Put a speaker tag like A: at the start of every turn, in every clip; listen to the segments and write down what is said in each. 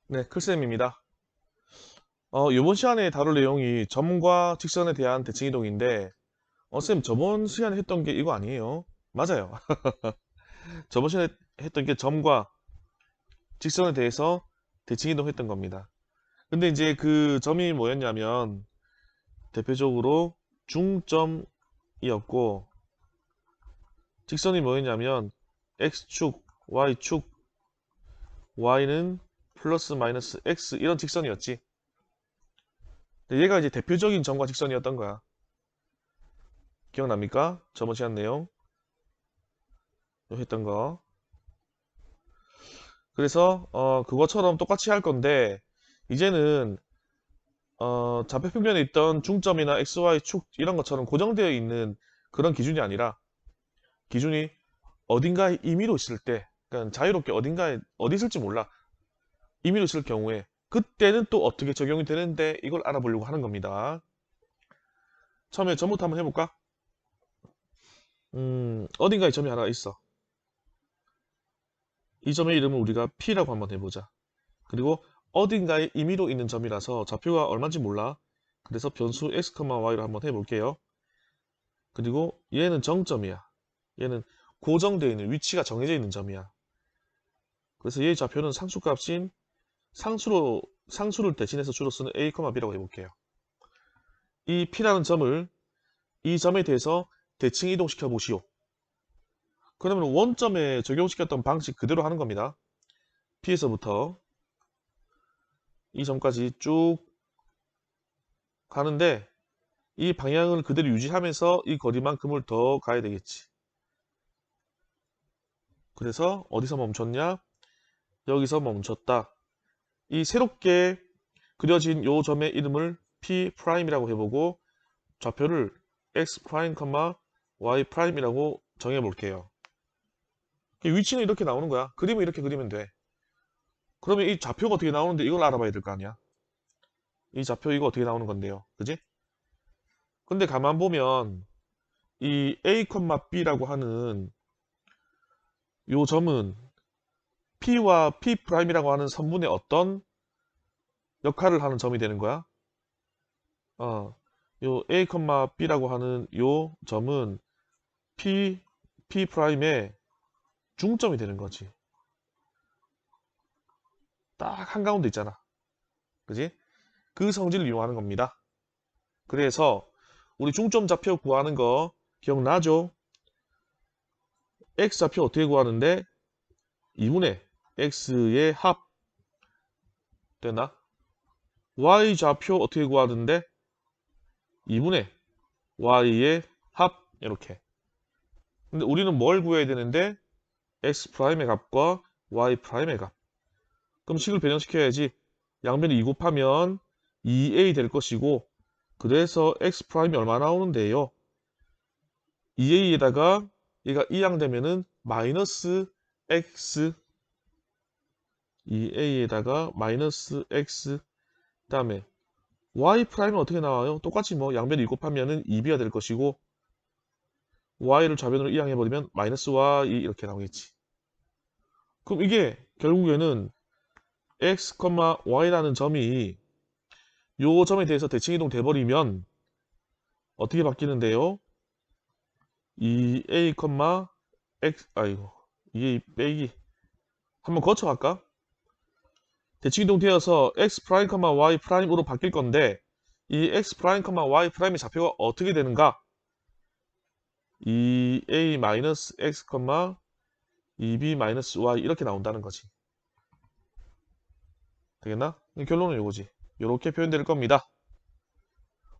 A: 네, 클쌤입니다. 이번 시간에 다룰 내용이 점과 직선에 대한 대칭 이동인데, 쌤, 저번 시간에 했던 게 이거 아니에요? 맞아요. 저번 시간에 했던 게 점과 직선에 대해서 대칭 이동했던 겁니다. 근데 이제 그 점이 뭐였냐면, 대표적으로 중점이었고, 직선이 뭐였냐면, x축, y축, y는 플러스 마이너스 x 이런 직선이었지. 근데 얘가 이제 대표적인 점과 직선이었던 거야. 기억납니까? 저번 시간 내용 했던 거. 그래서 그것처럼 똑같이 할 건데 이제는 좌표평면에 있던 중점이나 XY 축 이런 것처럼 고정되어 있는 그런 기준이 아니라 기준이 어딘가에 임의로 있을 때, 그러니까 자유롭게 어딘가에 어디 있을지 몰라, 임의로 있을 경우에 그때는 또 어떻게 적용이 되는데 이걸 알아보려고 하는 겁니다. 처음에 점부터 한번 해볼까? 어딘가에 점이 하나 있어. 이 점의 이름을 우리가 P라고 한번 해보자. 그리고 어딘가에 임의로 있는 점이라서 좌표가 얼마인지 몰라. 그래서 변수 x, y로 한번 해볼게요. 그리고 얘는 정점이야. 얘는 고정되어 있는 위치가 정해져 있는 점이야. 그래서 얘의 좌표는 상수값인 상수를 대신해서 주로 쓰는 a, b라고 해볼게요. 이 p라는 점을 이 점에 대해서 대칭 이동시켜 보시오. 그러면 원점에 적용시켰던 방식 그대로 하는 겁니다. p에서부터 이 점까지 쭉 가는데 이 방향을 그대로 유지하면서 이 거리만큼을 더 가야 되겠지. 그래서 어디서 멈췄냐? 여기서 멈췄다. 이 새롭게 그려진 요 점의 이름을 P'이라고 해보고 좌표를 X', Y'이라고 정해볼게요. 위치는 이렇게 나오는 거야. 그림은 이렇게 그리면 돼. 그러면 이 좌표가 어떻게 나오는데 이걸 알아봐야 될 거 아니야. 이 좌표 이거 어떻게 나오는 건데요. 그지? 근데 가만 보면 이 A, B라고 하는 요 점은 P와 P'이라고 하는 선분의 어떤 역할을 하는 점이 되는 거야? 요 A, B라고 하는 요 점은 P'의 중점이 되는 거지. 딱 한가운데 있잖아. 그지? 그 성질을 이용하는 겁니다. 그래서 우리 중점 좌표 구하는 거 기억나죠? X 좌표 어떻게 구하는데? 2분의 X의 합 되나? Y 좌표 어떻게 구하는데? 2분의 Y의 합 이렇게. 근데 우리는 뭘 구해야 되는데? X'의 값과 Y'의 값. 그럼 식을 변형시켜야지. 양변을 2 곱하면 2a 될 것이고 그래서 X'이 얼마 나오는데요? 2a에다가 얘가 이항되면은 마이너스 X 2a에다가 마이너스 X 그다음에 Y'은 어떻게 나와요? 똑같이 뭐 양변을 2 곱하면은 2b가 될 것이고 Y를 좌변으로 이항해버리면 마이너스 Y 이렇게 나오겠지. 그럼 이게 결국에는 X, Y라는 점이 요 점에 대해서 대칭 이동 돼버리면 어떻게 바뀌는데요? 2a, x 아이고 2a 빼기 한번 거쳐갈까? 대칭 이동 되어서 x y 프라임으로 바뀔 건데 이 x y 프라임의 좌표가 어떻게 되는가? 2a x, 2b y 이렇게 나온다는 거지. 되겠나? 결론은 이거지. 이렇게 표현될 겁니다.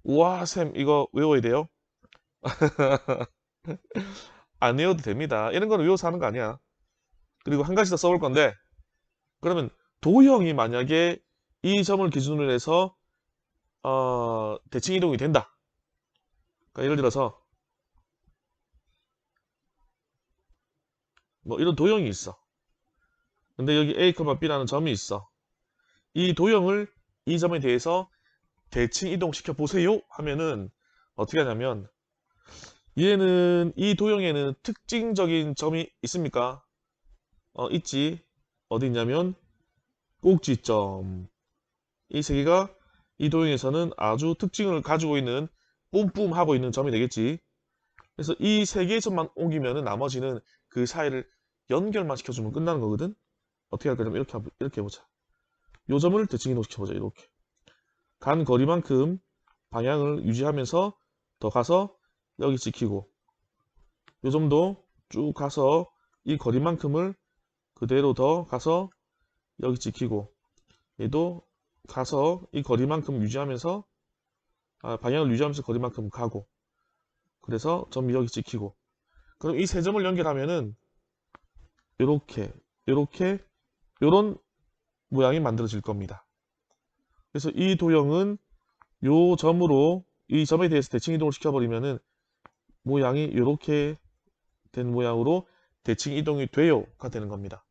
A: 우와 쌤 이거 외워야 돼요? 안 외워도 됩니다. 이런 거는 외워서 하는 거 아니야. 그리고 한 가지 더 써볼 건데 그러면 도형이 만약에 이 점을 기준으로 해서 대칭 이동이 된다. 그러니까 예를 들어서 뭐 이런 도형이 있어. 근데 여기 A, B라는 점이 있어. 이 도형을 이 점에 대해서 대칭 이동시켜 보세요 하면은 어떻게 하냐면 얘는 이 도형에는 특징적인 점이 있습니까? 있지. 어디 있냐면 꼭지점. 이 세 개가 이 도형에서는 아주 특징을 가지고 있는 뿜뿜하고 있는 점이 되겠지. 그래서 이 세 개의 점만 옮기면은 나머지는 그 사이를 연결만 시켜주면 끝나는 거거든. 어떻게 할 거냐면 이렇게 해보자. 요 점을 대칭 이동시켜보자. 이렇게 간 거리만큼 방향을 유지하면서 더 가서 여기 찍히고, 요 점도 쭉 가서 이 거리만큼을 그대로 더 가서 여기 찍히고, 얘도 가서 이 거리만큼 유지하면서 방향을 유지하면서 거리만큼 가고, 그래서 점이 여기 찍히고, 그럼 이 세 점을 연결하면은 요렇게 요런 모양이 만들어질 겁니다. 그래서 이 도형은 요 점으로 이 점에 대해서 대칭 이동을 시켜버리면은 모양이 이렇게 된 모양으로 대칭 이동이 돼요가 되는 겁니다.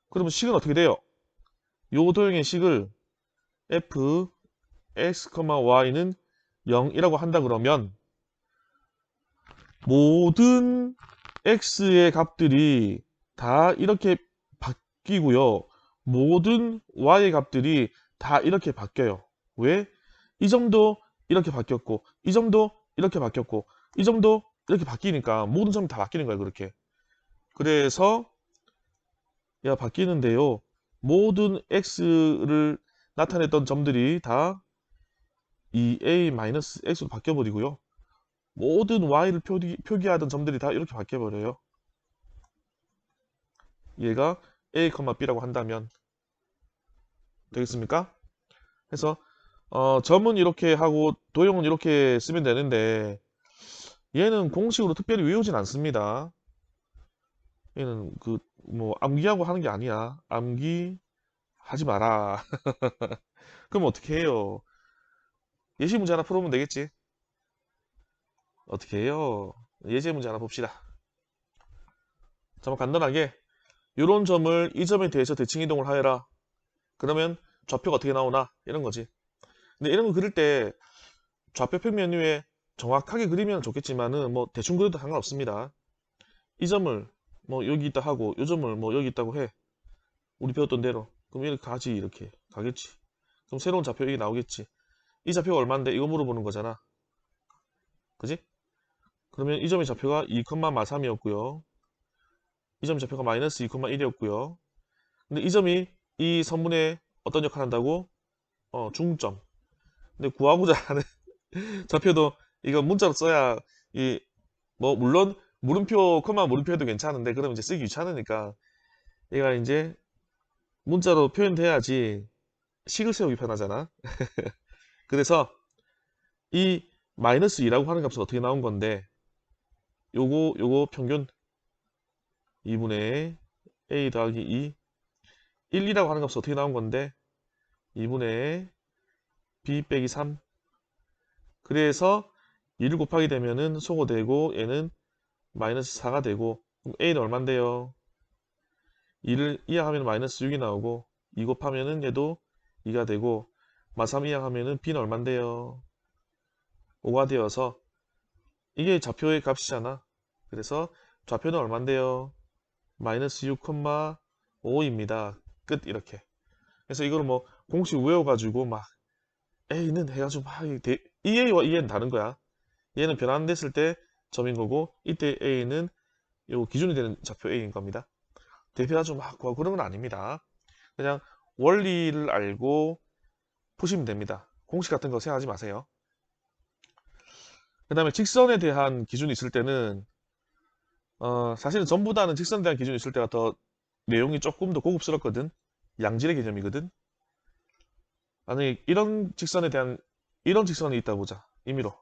A: 그러면 식은 어떻게 돼요? 요 도형의 식을 f x, y는 0이라고 한다 그러면 모든 x의 값들이 다 이렇게 바뀌고요. 모든 y의 값들이 다 이렇게 바뀌어요. 왜? 이 점도 이렇게 바뀌었고, 이 점도 이렇게 바뀌었고, 이 점도 이렇게 바뀌니까 모든 점이 다 바뀌는 거예요. 그렇게. 그래서 야 바뀌는데요. 모든 x를 나타냈던 점들이 다 2a-x로 바뀌어버리고요. 모든 y를 표기하던 점들이 다 이렇게 바뀌어버려요. 얘가 a, b라고 한다면 되겠습니까? 그래서 점은 이렇게 하고 도형은 이렇게 쓰면 되는데 얘는 공식으로 특별히 외우진 않습니다. 얘는 뭐 암기하고 하는 게 아니야. 암기하지 마라. 그럼 어떻게 해요? 예시 문제 하나 풀어보면 되겠지? 어떻게 해요? 예제 문제 하나 봅시다. 정말 간단하게 이런 점을 이 점에 대해서 대칭 이동을 하여라. 그러면 좌표가 어떻게 나오나? 이런 거지. 근데 이런 거 그릴 때 좌표 평면 위에 정확하게 그리면 좋겠지만은 뭐 대충 그려도 상관없습니다. 이 점을 뭐 여기 있다 하고 이 점을 뭐 여기 있다고 해. 우리 배웠던 대로. 그럼 이렇게 가지, 이렇게 가겠지. 그럼 새로운 좌표 여기 나오겠지. 이 좌표가 얼마인데 이거 물어보는 거잖아. 그지? 그러면 이 점의 좌표가 2,3이었고요. 이 점의 좌표가 마이너스 2,1이었고요. 근데 이 점이 이 선분에 어떤 역할을 한다고? 중점. 근데 구하고자 하는 좌표도 이거 문자로 써야 이 뭐 물론 물음표, 물음표 해도 괜찮은데 그러면 이제 쓰기 귀찮으니까 얘가 이제 문자로 표현돼야지 식을 세우기 편하잖아. 그래서 이 마이너스 2라고 하는 값은 어떻게 나온 건데 요거 평균 2분의 a 더하기 2 1이라고 하는 값은 어떻게 나온 건데 2분의 b 빼기 3. 그래서 2를 곱하게 되면은 소거되고 얘는 마이너스 4가 되고 그럼 a는 얼만데요? 2를 이항하면 마이너스 6이 나오고 2 곱하면은 얘도 2가 되고 마3 이항하면은 b는 얼만데요? 5가 되어서 이게 좌표의 값이잖아. 그래서 좌표는 얼만데요? 마이너스 6,5입니다. 끝. 이렇게. 그래서 이걸 뭐 공식 외워가지고 막 A는 해가지고 막 이 A와 이 A는 다른 거야. 얘는 변환됐을 때 점인 거고 이때 A는 요 기준이 되는 좌표 A인 겁니다. 대표가지고 막 구하고 그런 건 아닙니다. 그냥 원리를 알고 푸시면 됩니다. 공식 같은 거 생각하지 마세요. 그 다음에 직선에 대한 기준이 있을 때는 사실은 전보다는 직선에 대한 기준이 있을 때가 더 내용이 조금 더 고급스럽거든. 양질의 개념이거든. 아니 이런 직선이 있다 보자. 임의로.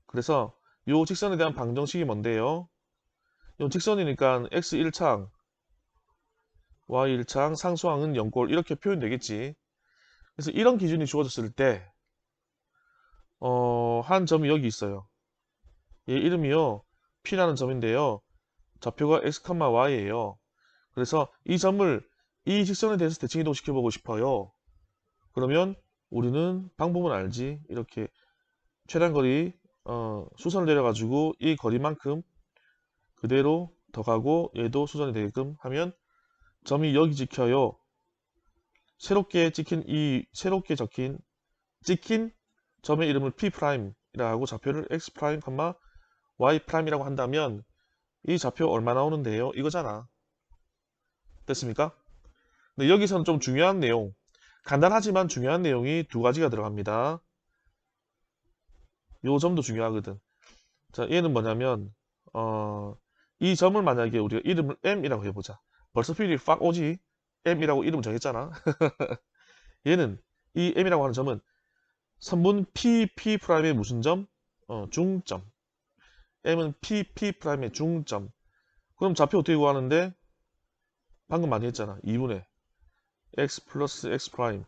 A: 그래서 요 직선에 대한 방정식이 뭔데요? 요 직선이니까 x1창, y1창, 상수항은 0꼴 이렇게 표현되겠지. 그래서 이런 기준이 주어졌을 때 한 점이 여기 있어요. 얘 이름이요. P라는 점인데요. 좌표가 x, y예요. 그래서 이 점을 이 직선에 대해서 대칭 이동시켜 보고 싶어요. 그러면 우리는 방법은 알지. 이렇게 최단거리 수선을 내려가지고 이 거리만큼 그대로 더 가고 얘도 수선이 되게끔 하면 점이 여기 찍혀요. 새롭게 찍힌 점의 이름을 P'이라 하고 좌표를 X', Y'이라고 한다면 이 좌표 얼마 나오는데요? 이거잖아. 됐습니까? 근데 여기서는 좀 중요한 내용, 간단하지만 중요한 내용이 두 가지가 들어갑니다. 요 점도 중요하거든. 자, 얘는 뭐냐면 이 점을 만약에 우리가 이름을 M이라고 해보자. 벌써 필이 팍 오지? M이라고 이름 정했잖아. 얘는 이 M이라고 하는 점은 선분 P'의 무슨 점? 중점. M은 P'의 중점. 그럼 좌표 어떻게 구하는데? 방금 많이 했잖아. 2분의 X 플러스 X 프라임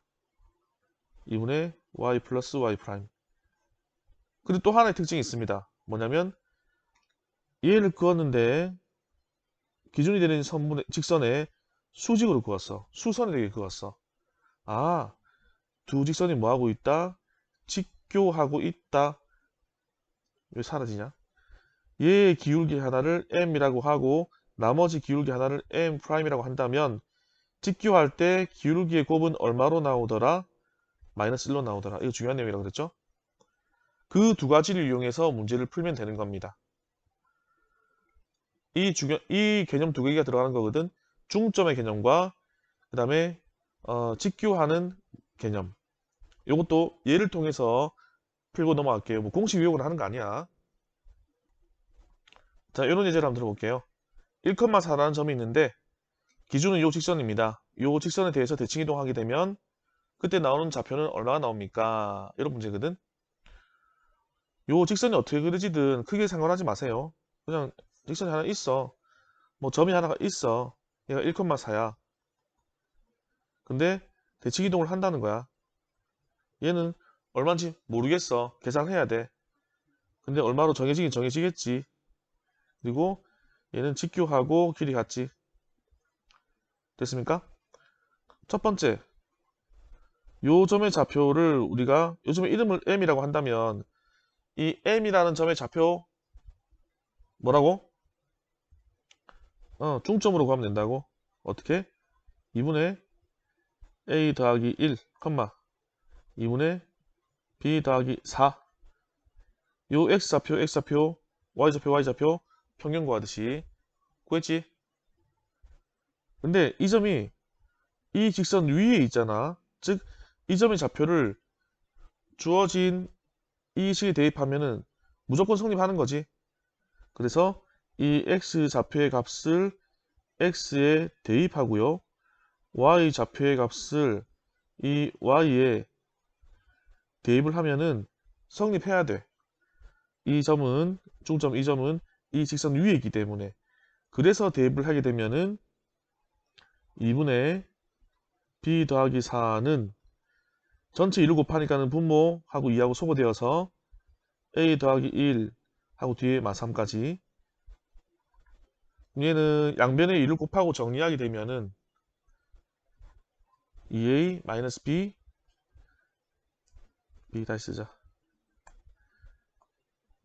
A: 2분의 Y 플러스 Y 프라임. 그리고 또 하나의 특징이 있습니다. 뭐냐면 얘를 그었는데 기준이 되는 직선에 수직으로 그었어. 수선이 되게 그었어. 아, 두 직선이 뭐하고 있다? 직교하고 있다. 왜 사라지냐? 얘의 기울기 하나를 M이라고 하고 나머지 기울기 하나를 M 프라임이라고 한다면 직교할 때 기울기의 곱은 얼마로 나오더라? 마이너스 1로 나오더라. 이거 중요한 내용이라고 그랬죠? 그 두 가지를 이용해서 문제를 풀면 되는 겁니다. 이 개념 두 개가 들어가는 거거든. 중점의 개념과 그 다음에 직교하는 개념. 이것도 예를 통해서 풀고 넘어갈게요. 뭐 공식 유형으로 하는 거 아니야. 자, 이런 예제를 한번 들어볼게요. 1,4라는 점이 있는데 기준은 요 직선입니다. 요 직선에 대해서 대칭 이동하게 되면 그때 나오는 좌표는 얼마가 나옵니까? 이런 문제거든. 요 직선이 어떻게 그려지든 크게 상관하지 마세요. 그냥 직선이 하나 있어. 뭐 점이 하나가 있어. 얘가 1,4야. 근데 대칭 이동을 한다는 거야. 얘는 얼마인지 모르겠어. 계산해야 돼. 근데 얼마로 정해지긴 정해지겠지. 그리고 얘는 직교하고 길이 같지. 됐습니까? 첫 번째, 요 점의 좌표를 우리가 요 점의 이름을 M이라고 한다면 이 M이라는 점의 좌표 뭐라고? 중점으로 구하면 된다고. 어떻게? 2분의 A 더하기 1, 2분의 B 더하기 4. 요 X좌표, Y좌표, Y좌표 평균 구하듯이 구했지? 근데 이 점이 이 직선 위에 있잖아. 즉, 이 점의 좌표를 주어진 이 식에 대입하면은 무조건 성립하는 거지. 그래서 이 X 좌표의 값을 X에 대입하고요. Y 좌표의 값을 이 Y에 대입을 하면은 성립해야 돼. 이 점은, 중점 이 점은 이 직선 위에 있기 때문에. 그래서 대입을 하게 되면은 2분의 B 더하기 4는 전체 1을 곱하니까는 분모하고 2하고 소거되어서 A 더하기 1 하고 뒤에 마3까지. 얘는 양변에 1을 곱하고 정리하게 되면은 2A-B B 다시 쓰자.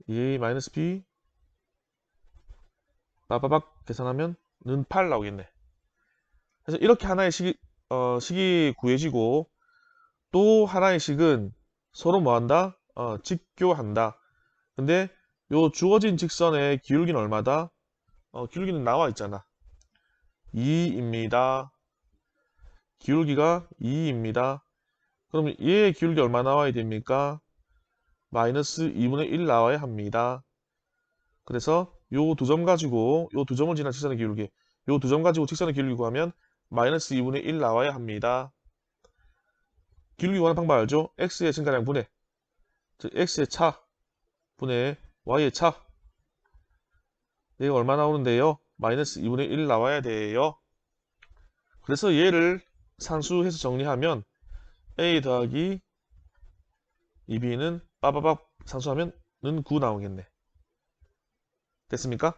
A: 2A-B 빠바박 계산하면 는 8 나오겠네. 그래서 이렇게 하나의 식이 구해지고 또 하나의 식은 서로 뭐한다? 직교한다. 근데 요 주어진 직선의 기울기는 얼마다? 기울기는 나와 있잖아. 2입니다. 기울기가 2입니다. 그럼 얘의 기울기 얼마 나와야 됩니까? 마이너스 2분의 1 나와야 합니다. 그래서 요 두 점 가지고 요 두 점을 지난 직선의 기울기, 요 두 점 가지고 직선의 기울기 구하면 마이너스 2분의 1 나와야 합니다. 기울기 구하는 방법 알죠? x의 증가량 분해, 즉 x의 차 분해 y의 차. 얘가 얼마 나오는데요? 마이너스 2분의 1 나와야 돼요. 그래서 얘를 산수해서 정리하면 a 더하기 2b는 빠바박 산수하면 는 9 나오겠네. 됐습니까?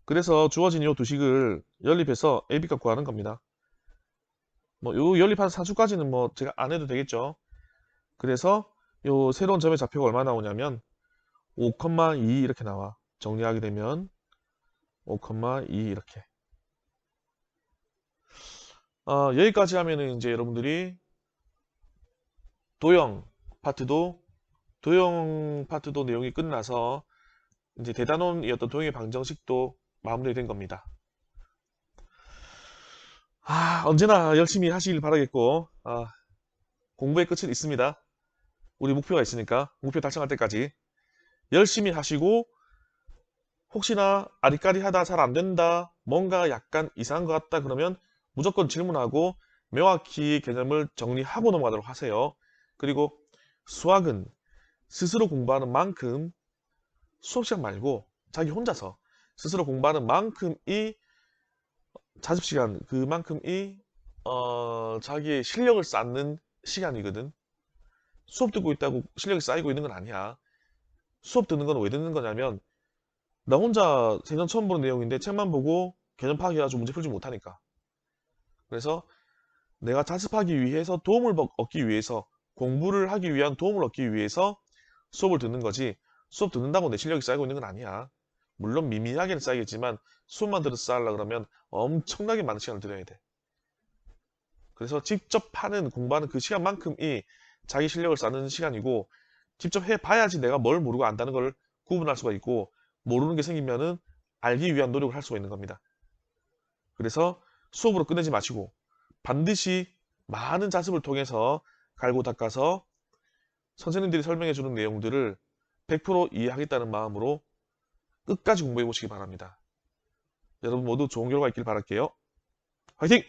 A: 그래서 주어진 이 두 식을 연립해서 ab값 구하는 겁니다. 뭐 요 연립한 산수까지는 뭐 제가 안 해도 되겠죠. 그래서 요 새로운 점의 좌표가 얼마 나오냐면 5,2 이렇게 나와. 정리하게 되면 5,2 이렇게. 여기까지 하면은 이제 여러분들이 도형 파트도 내용이 끝나서 이제 대단원이었던 도형의 방정식도 마무리된 겁니다. 언제나 열심히 하시길 바라겠고, 공부의 끝은 있습니다. 우리 목표가 있으니까 목표 달성할 때까지 열심히 하시고, 혹시나 아리까리하다, 잘 안된다, 뭔가 약간 이상한 것 같다 그러면 무조건 질문하고 명확히 개념을 정리하고 넘어가도록 하세요. 그리고 수학은 스스로 공부하는 만큼, 수업시간 말고 자기 혼자서 스스로 공부하는 만큼이, 자습시간 그만큼이 자기의 실력을 쌓는 시간이거든. 수업 듣고 있다고 실력이 쌓이고 있는 건 아니야. 수업 듣는 건 왜 듣는 거냐면, 나 혼자 생전 처음 보는 내용인데 책만 보고 개념 파악해가지고 문제 풀지 못하니까. 그래서 내가 자습하기 위해서 도움을 얻기 위해서, 공부를 하기 위한 도움을 얻기 위해서 수업을 듣는 거지, 수업 듣는다고 내 실력이 쌓이고 있는 건 아니야. 물론 미미하게는 쌓이겠지만 수업만 들어서 쌓으려고 그러면 엄청나게 많은 시간을 들여야 돼. 그래서 직접 하는, 공부하는 그 시간만큼이 자기 실력을 쌓는 시간이고, 직접 해봐야지 내가 뭘 모르고 안다는 걸 구분할 수가 있고, 모르는 게 생기면은 알기 위한 노력을 할 수가 있는 겁니다. 그래서 수업으로 끝내지 마시고 반드시 많은 자습을 통해서 갈고 닦아서 선생님들이 설명해 주는 내용들을 100% 이해하겠다는 마음으로 끝까지 공부해 보시기 바랍니다. 여러분 모두 좋은 결과 있길 바랄게요. 화이팅!